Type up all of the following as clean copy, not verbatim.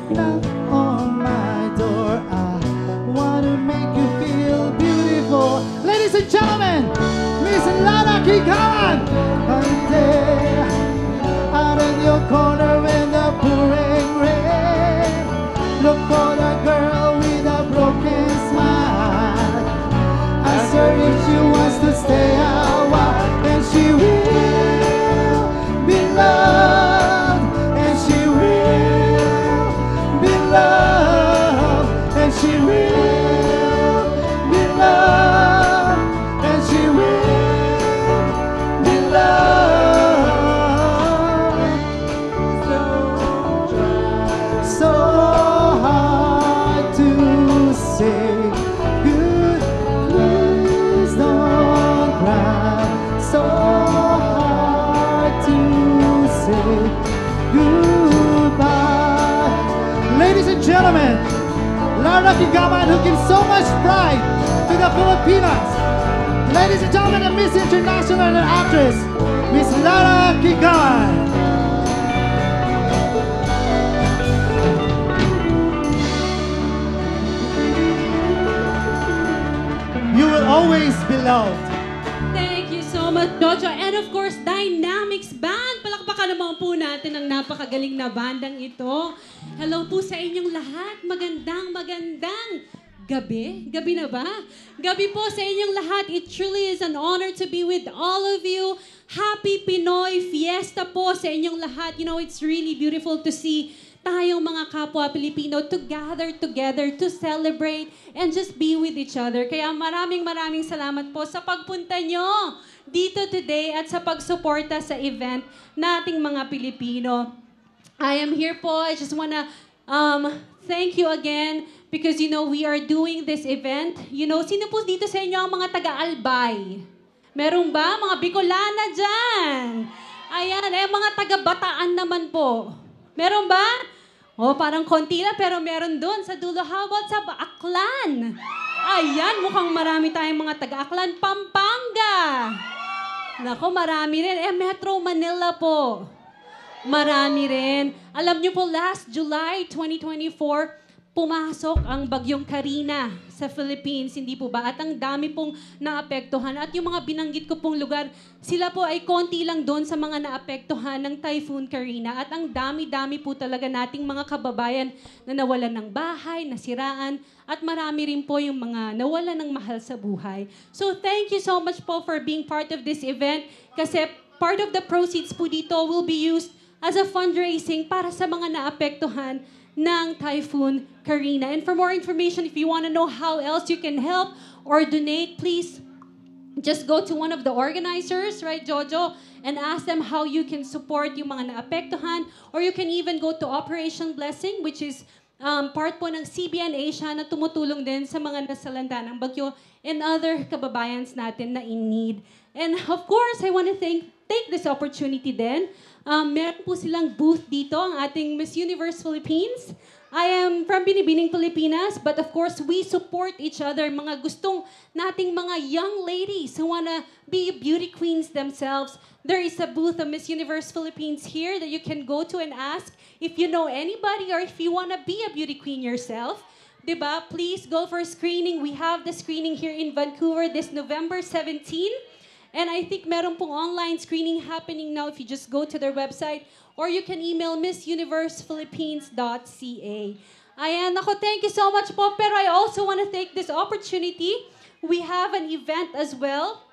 knock on my door. I wanna make you feel beautiful. Ladies and gentlemen, Miss Lara Kikawan. Out in your corner in the pouring rain, look for the girl with a broken smile. Ask her if she wants to stay a while, and she will be loved, and she will be loved, and she will be loved, and she will be loved. So hard to say good, please don't cry. So hard to say goodbye. Ladies and gentlemen, Lara Kikawan, who gives so much pride to the Filipinas. Ladies and gentlemen, the Miss International actress, Miss Lara Kikawan. You will always be loved. Thank you so much, Jojo. And of course, Dynamics Band. Palakpakan naman po natin ang napakagaling na bandang ito. Hello po sa inyong lahat. Magandang gabi. Gabi na ba? Gabi po sa inyong lahat. It truly is an honor to be with all of you. Happy Pinoy Fiesta po sa inyong lahat. You know, it's really beautiful to see tayong mga kapwa Pilipino to gather together, to celebrate, and just be with each other. Kaya maraming salamat po sa pagpunta nyo dito today at sa pagsuporta sa event nating mga Pilipino. I am here po. I just wanna thank you again because, you know, we are doing this event. You know, sino po dito sa inyo ang mga taga-Albay? Meron ba? Mga Bicolana dyan. Ayan, mga taga-Bataan naman po. Meron ba? Oh, parang konti lang, pero meron doon sa dulo. How about sa Aklan? Ayan, mukhang marami tayong mga taga-Aklan. Pampanga! Nako, marami rin. Metro Manila po. Marami rin. Alam niyo po, last July 2024, pumasok ang bagyong Karina sa Philippines, hindi po ba? At ang dami pong naapektuhan. At yung mga binanggit ko pong lugar, sila po ay konti lang doon sa mga naapektuhan ng Typhoon Karina. At ang dami-dami po talaga nating mga kababayan na nawalan ng bahay, nasiraan, at marami rin po yung mga nawalan ng mahal sa buhay. So thank you so much po for being part of this event kasi part of the proceeds po dito will be used as a fundraising para sa mga naapektuhan ng Typhoon Karina. And for more information, if you want to know how else you can help or donate, please just go to one of the organizers, right, Jojo, and ask them how you can support yung mga naapektuhan. Or you can even go to Operation Blessing, which is part po ng CBN Asia na tumutulong din sa mga nasalanta ng bagyo and other kababayans natin na in need. And of course, I want to take this opportunity din. Meron po silang booth dito, ang ating Miss Universe Philippines. I am from Binibining, Pilipinas, but of course, we support each other. Mga gustong nating mga young ladies who wanna be beauty queens themselves. There is a booth of Miss Universe Philippines here that you can go to and ask if you know anybody or if you wanna be a beauty queen yourself. Diba? Please go for a screening. We have the screening here in Vancouver this November 17. And I think meron pong online screening happening now if you just go to their website or you can email missuniversephilippines.ca. Ayan, ako, thank you so much po. Pero I also want to take this opportunity. We have an event as well.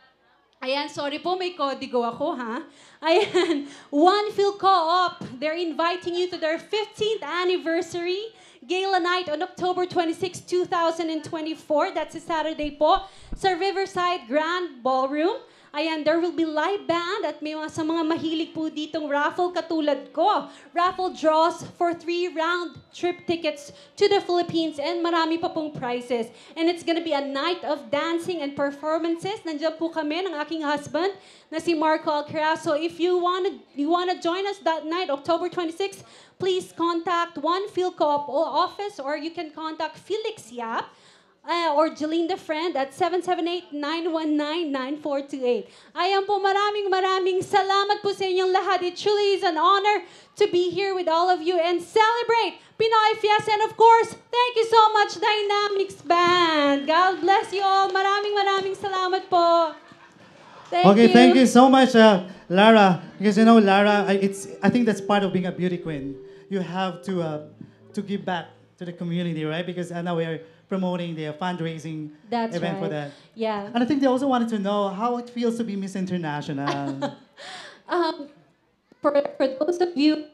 Ayan, sorry po, may kodigo ako, ha? Ayan, One Phil Co-op. They're inviting you to their 15th anniversary Gala Night on October 26, 2024. That's a Saturday po sa Riverside Grand Ballroom. Ayan, there will be live band at may sa mga mahilig po ditong raffle katulad ko. Raffle draws for 3 round trip tickets to the Philippines and marami pa pong prizes. And it's gonna be a night of dancing and performances. Nandiyan po kami ng aking husband na si Marco Alcaraz. So if you wanna join us that night, October 26, please contact One Phil Co-op office or you can contact Felix Yap or Jeline the Friend at 778-919-9428. Ayan po, maraming salamat po sa inyong lahat. It truly is an honor to be here with all of you and celebrate Pinoy Fiesta. And of course, thank you so much, Dynamics Band. God bless you all. Maraming salamat po. Thank you so much, Lara. Because you know, Lara, I think that's part of being a beauty queen. You have to give back to the community, right? Because now we are promoting the fundraising event for that. Yeah. And I think they also wanted to know how it feels to be Miss International. For those of you,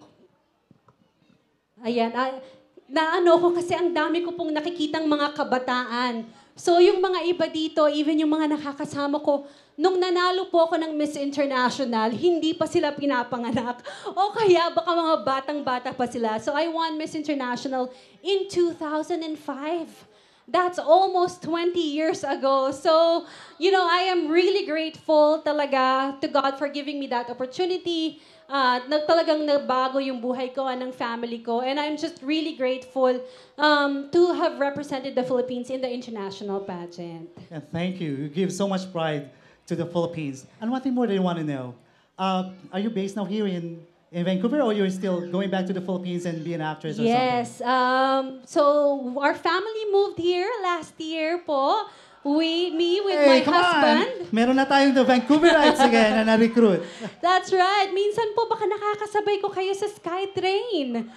ayan, naano ko kasi ang dami ko pong nakikitang mga kabataan. So yung mga iba dito, even yung mga nakakasama ko, nung nanalo po ako ng Miss International, hindi pa sila pinapanganak. O kaya baka mga batang-bata pa sila. So I won Miss International in 2005. That's almost 20 years ago. So, you know, I am really grateful talaga to God for giving me that opportunity. Talagang nabago yung buhay ko and ng family ko. And I'm just really grateful to have represented the Philippines in the international pageant. Yeah, thank you. You give so much pride to the Philippines. And one thing more that I want to know. Are you based now here in Vancouver, or you're still going back to the Philippines and be an actress or something? Yes. So our family moved here last year po. Me with my husband. Meron na tayong the Vancouverites again na na-recruit. That's right. Minsan po baka nakakasabay ko kayo sa SkyTrain.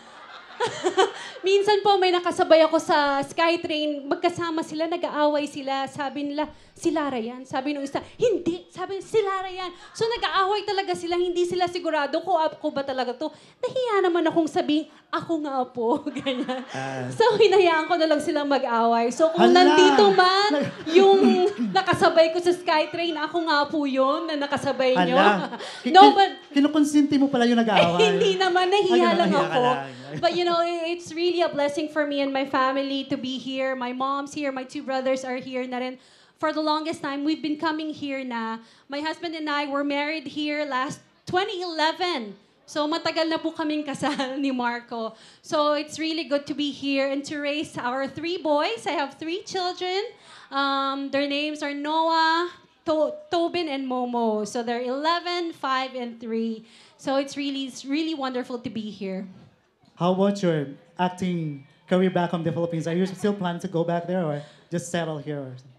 Minsan po may nakasabay ako sa SkyTrain, magkasama sila, nag-aaway sila. Sabi nila, si Lara yan. Sabi nung isa, hindi. Sabi, si Lara yan. So nag-aaway talaga sila, hindi sila sigurado kung ako ba talaga to. Nahiya naman akong sabihin, ako nga po. Ganyan. So hinayaan ko na lang silang mag-away. So kung nandito man yung nakasabay ko sa SkyTrain, ako nga po yun na nakasabay nyo. No, but kinukonsinti mo pala yung nag-aaway. Hindi naman, nahiya lang ako. But you know, it's really a blessing for me and my family to be here. My mom's here, my 2 brothers are here na rin. For the longest time, we've been coming here na. My husband and I were married here last 2011. So matagal na po kaming kasal ni Marco. So it's really good to be here and to raise our 3 boys. I have 3 children. Their names are Noah, Tobin, and Momo. So they're 11, 5, and 3. So it's really wonderful to be here. How about your acting career back home in the Philippines? Are you still planning to go back there or just settle here? Or something?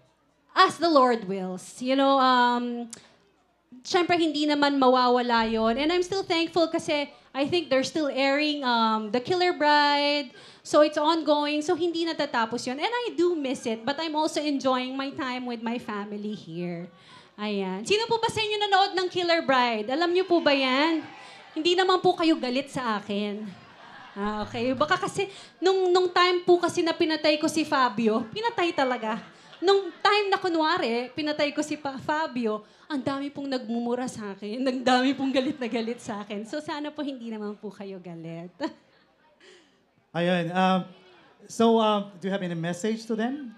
As the Lord wills. You know, syempre hindi naman mawawala yon. And I'm still thankful kasi I think they're still airing The Killer Bride. So it's ongoing. So hindi natatapos yon. And I do miss it. But I'm also enjoying my time with my family here. Ayan. Sino po ba sa inyo nanood ng Killer Bride? Alam niyo po ba yan? Hindi naman po kayo galit sa akin. Okay. Baka kasi, nung time po kasi na pinatay ko si Fabio, pinatay talaga. Nung time na kunwari, pinatay ko si Fabio, ang dami pong nagmumura sa akin, ang dami pong galit na galit sa akin. So sana po hindi naman po kayo galit. Ayun. So, do you have any message to them?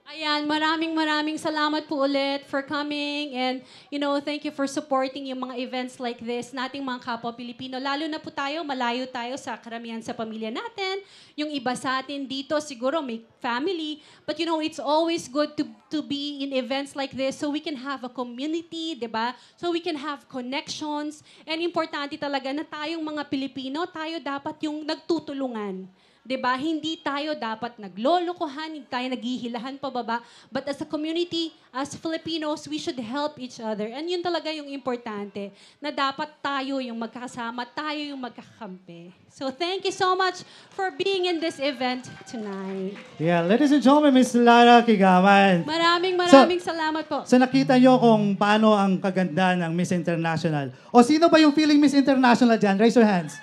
Ayan, maraming salamat po ulit for coming and, you know, thank you for supporting yung mga events like this nating mga kapwa Pilipino. Lalo na po tayo, malayo tayo sa karamihan sa pamilya natin. Yung iba sa atin dito, siguro may family. But, you know, it's always good to be in events like this so we can have a community, di ba? So we can have connections. And importante talaga na tayong mga Pilipino, tayo dapat yung nagtutulungan. Diba? Hindi tayo dapat naglolokohan, hindi tayo naghihilahan pababa. But as a community, as Filipinos, we should help each other. And yun talaga yung importante, na dapat tayo yung magkakasama, tayo yung magkakampi. So thank you so much for being in this event tonight. Yeah, ladies and gentlemen, Miss Lara Kigaman. Maraming salamat po. So nakita nyo kung paano ang kaganda ng Miss International. O sino ba yung feeling Miss International dyan? Raise your hands.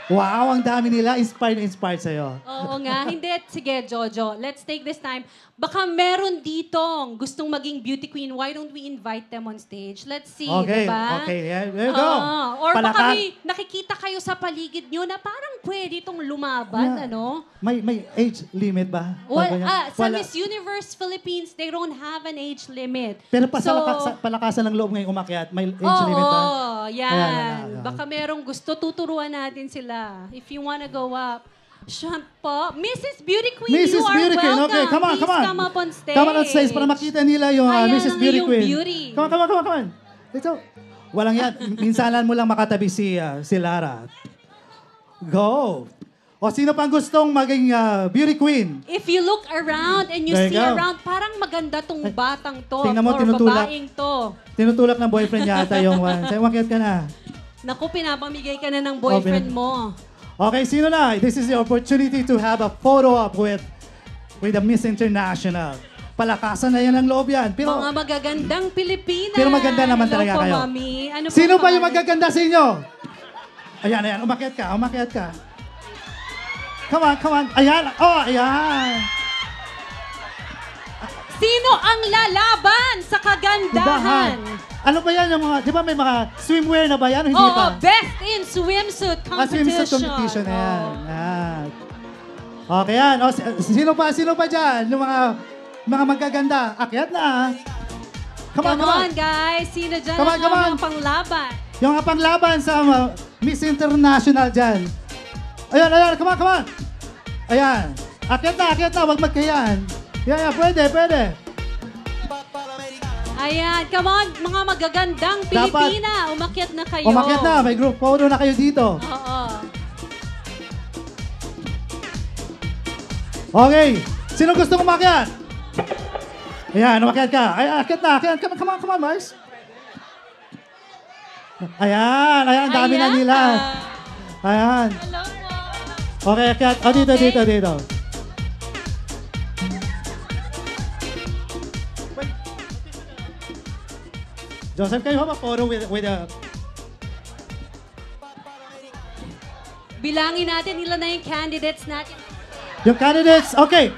Wow, ang dami nila. Inspired sa'yo. Oo nga. Hindi. Sige, Jojo. Let's take this time. Baka meron ditong gustong maging beauty queen. Why don't we invite them on stage? Let's see, okay, diba? Okay, there you go. Or baka may nakikita kayo sa paligid nyo na parang pwede itong lumaban, Yeah. ano? May age limit ba? Sa Miss Universe Philippines, they don't have an age limit. Pero palakasan ng loob ngayong umakyat, may age limit ba? Oo, yan. Baka merong gusto, tuturuan natin sila. If you wanna go up. Siya po, Mrs. Beauty Queen, Mrs. you are Beauty Queen. welcome. Okay, come on, Please come on. come up on stage. Come on stage para makita nila yung Ayan Mrs. ang Beauty iyong Queen. beauty. Come on. Dito. Walang yan. Minsanan mo lang makatabi si Lara. Go. O sino pang gustong maging beauty queen? If you look around and you There you see go. around, parang maganda tong batang to Tingnan mo, or tinutulak. babaeng to. Tinutulak ng boyfriend yata yung one. Sa'yo, umakyat ka na. Naku, pinapamigay ka na ng boyfriend mo. Okay, sino na? This is the opportunity to have a photo up with the Miss International. Palakasan na yan ang loob yan. Pero, Mga magagandang Pilipinas. Pero maganda naman Hello talaga po, kayo. Mami. Ano po sino ba yung pangalan? magaganda sa inyo? Ayan. Umakyat ka. Come on. Ayan. Oh, ayan. Sino ang lalaban sa kagandahan? Ano ba yan yung mga, di ba may mga swimwear na ba yan? Hindi Oo, pa? best in swimsuit competition. Swimsuit competition na yan. Oo. Yan. Okay yan. O, sino pa dyan? Yung mga magaganda. Akyat na. Come on, guys. Sino dyan Come on. ang mga panglaban? Yung mga panglaban sa Miss International dyan. Ayan. Come on. Ayan. Akyat na. Huwag magkayan. Yan. Pwede. Ayan, come on, mga magagandang Pilipina. Umakyat na kayo. Umakyat na. May group photo na kayo dito. Oo. Okay. Sino gustong umakyat? Ayan, umakyat ka. Akyat na. Come on, Mars. Ayan. Dami na nila. Ayan. Hello po. Okay, akyat. O, dito. Joseph, can you have a photo with a... Bilangin natin ilan na yung candidates natin. Yung candidates, okay.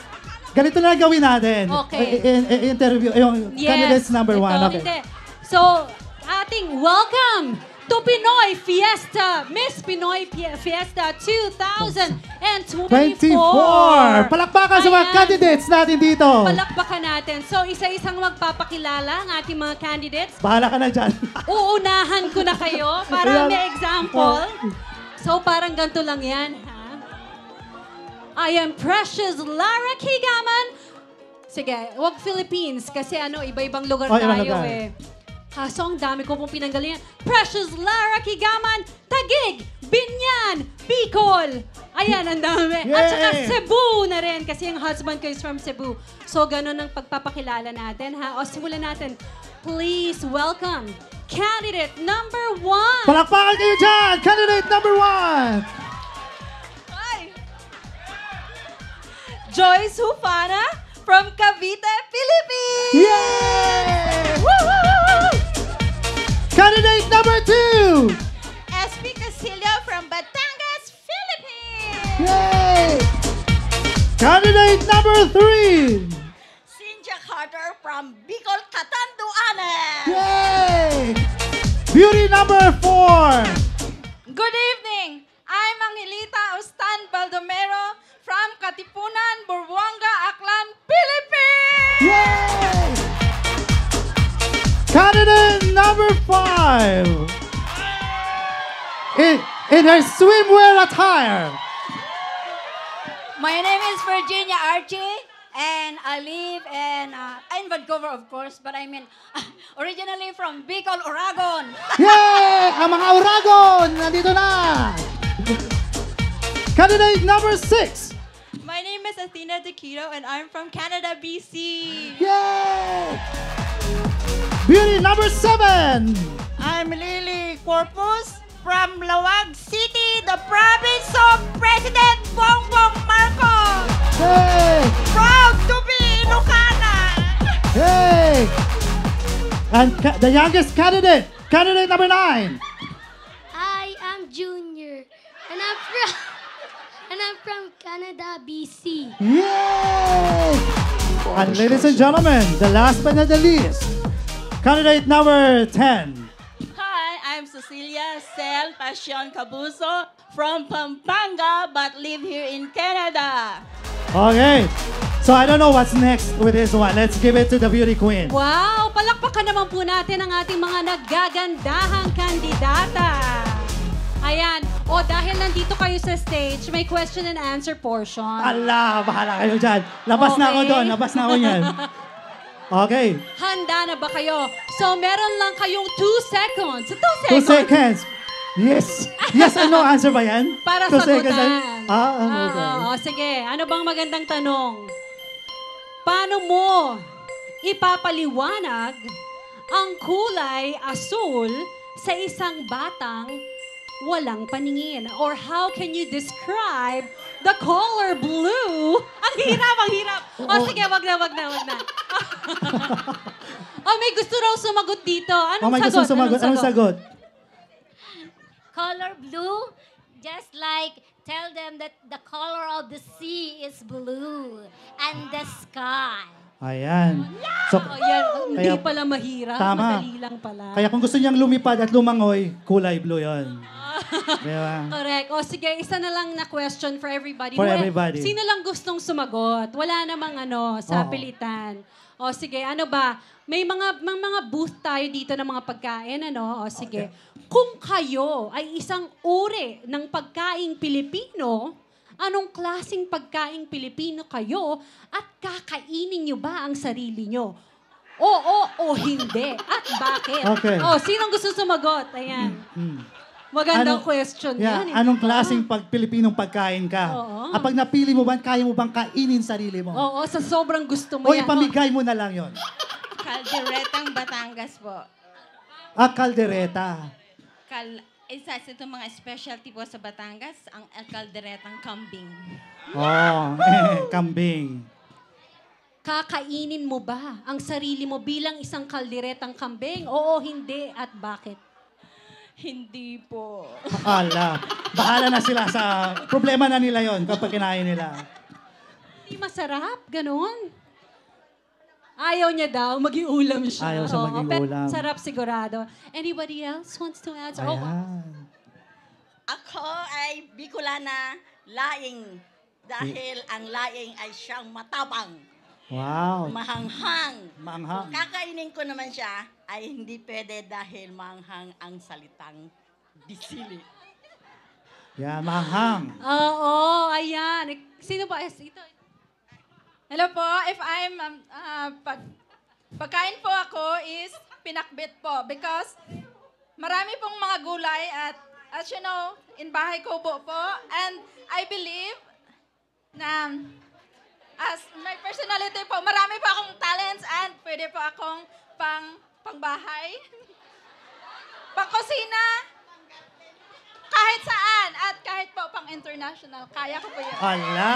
Ganito na gawin natin. Okay. Interview, yung candidates number 1. Okay. Hindi. So, ating welcome to Pinoy Fiesta, Miss Pinoy Fiesta 2024. 24! Palakpakan sa mga Ayan. candidates natin dito. Palakpakan natin. So, isa-isang magpapakilala ang ating mga candidates. Bahala ka na dyan. Uunahan ko na kayo para may example. So, parang ganito lang yan, ha? I am Precious Lara Kigaman. Sige, wag Philippines kasi iba-ibang lugar Ibang tayo lugar. eh. Kaso ang dami ko pong pinanggalingan. Precious Lara Kigaman, Taguig, Binyan, Bicol. Ayan, ang dami. At saka Yay! Cebu na rin kasi yung husband ko is from Cebu. So, ganun ang pagpapakilala natin, ha? O, simulan natin. Please welcome candidate number 1. Palakpakan kayo dyan! Candidate number 1! Joyce Hufana from Cavite, Philippines! Yay! Woo! Candidate number 2! SP Casillo from Batangas, Philippines! Yay! Candidate number 3! Cynthia Carter from Bicol, Catanduanes! Yay! Beauty number 4! Good evening! I'm Angelita Ustan Baldomero from Katipunan, Buruanga, Aklan, Philippines! Yay! Candidate number 5! In her swimwear attire. My name is Virginia Archie, and I live in Vancouver, of course, but I mean, originally from Bicol, Oragon. Yay! Ang mga Oragon! Nandito na! Candidate number 6! My name is Athena Taquito, and I'm from Canada, BC. Yay! Beauty number 7! I'm Lily Corpus from Lawag City, the province of President Bongbong Marcos. Hey! Proud to be Ilocana. Hey! And the youngest candidate number 9. I am Junior, and I'm from Canada, BC. Yay! And ladies and gentlemen, the last but not the least, candidate number 10. Hi, I'm Cecilia Cel Passion Cabuso from Pampanga but live here in Canada. Okay, so I don't know what's next with this one. Let's give it to the beauty queen. Wow! Palakpakan naman po natin ang ating mga naggagandahang kandidata. Ayan. O, dahil nandito kayo sa stage, may question and answer portion. Ala, bahala kayo dyan. Labas na ako Okay. doon. Labas na ako yan. Okay. Handa na ba kayo? So, meron lang kayong 2 seconds. 2 2 seconds. seconds. Yes. Yes and no answer ba yan? Para 2 seconds. sagutan. Okay. Sige. Ano bang magandang tanong? Paano mo ipapaliwanag ang kulay asul sa isang batang walang paningin? Or how can you describe the color blue? Ang hirap, ang hirap. Sige, wag na. May gusto raw sumagot dito. Anong May sagot? gusto sumagot. Anong sagot? Color blue, just like tell them that the color of the sea is blue and the sky. Ayan. So, Yan, hindi Kaya- pala mahirap. Tama. Madali lang pala. kaya kung gusto niyang lumipad at lumangoy, kulay blue yon. Diba? Correct. O sige, isa na lang na question for everybody. For everybody. Sino lang gustong sumagot? Wala namang sa Oo. pilitan. O sige, ano ba? May mga booth tayo dito ng mga pagkain, ano? O sige. Kung kayo ay isang uri ng pagkaing Pilipino, anong klaseng pagkaing Pilipino kayo at kakainin nyo ba ang sarili nyo? Oo o hindi. At bakit? Okay. O, sinong gusto sumagot? Ayan. Magandang question Yeah, yan. anong hindi ba? klaseng Pilipinong pagkain ka? Oo. Kapag napili mo ba, kaya mo bang kainin sarili mo? Oo, sa sobrang gusto O mo yan. ipamigay mo na lang yon. Kalderetang Batangas po. Kaldereta. Isa sa itong mga specialty po sa Batangas, ang kalderetang kambing. Kambing. Kakainin mo ba ang sarili mo bilang isang kalderetang kambing? Oo, hindi. At bakit? Hindi po. Ala. Bahala na sila sa problema na nila yon kapag kinain nila. Hindi masarap? Ganon? Ayaw niya daw, maging ulam siya. Ayaw siya Oo, maging pero ulam. sarap sigurado. Anybody else wants to answer? Oh, Ayan. Ako ay Bicolana laing dahil ang laing ay siyang matabang, Wow. mahanghang. Manghang. Kakainin ko naman siya ay hindi pwede dahil manghang ang salitang bisili. Yan, manghang. Oo, ayan. Sino ba? Ito. Hello po, if I'm, pagkain po ako is pinakbit po because marami pong mga gulay at as you know, in bahay kubo po and I believe na as my personality po, marami po akong talents and pwede po akong pangbahay, pangkusina, kahit saan at kahit po pang international, kaya ko po yun. Ala.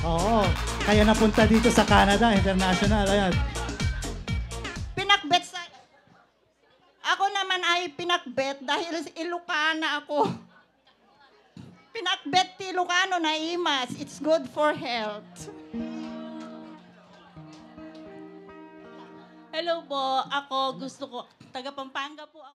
Oo. Kaya napunta dito sa Canada, international. Ayan. Pinakbet sa... Ako naman ay pinakbet dahil Ilocana ako. Pinakbet ti Ilocano na imas. It's good for health. Hello po, ako gusto ko, taga Pampanga po ako.